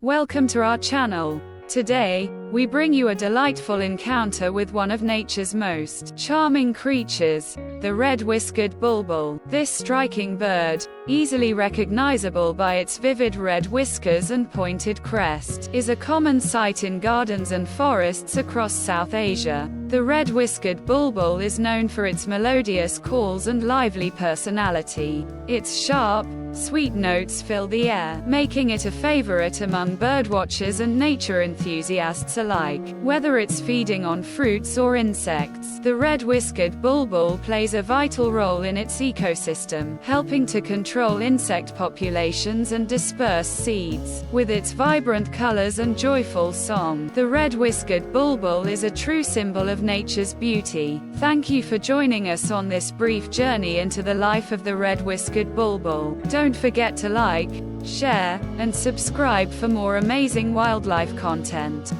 Welcome to our channel. Today, we bring you a delightful encounter with one of nature's most charming creatures, the red whiskered bulbul. This striking bird, easily recognizable by its vivid red whiskers and pointed crest, is a common sight in gardens and forests across South Asia. The red whiskered bulbul is known for its melodious calls and lively personality. Its sharp, sweet notes fill the air, making it a favorite among birdwatchers and nature enthusiasts alike. Whether it's feeding on fruits or insects, the red whiskered bulbul plays a vital role in its ecosystem, helping to control insect populations and disperse seeds. With its vibrant colors and joyful song, the red whiskered bulbul is a true symbol of nature's beauty. Thank you for joining us on this brief journey into the life of the red whiskered bulbul. Don't forget to like, share, and subscribe for more amazing wildlife content.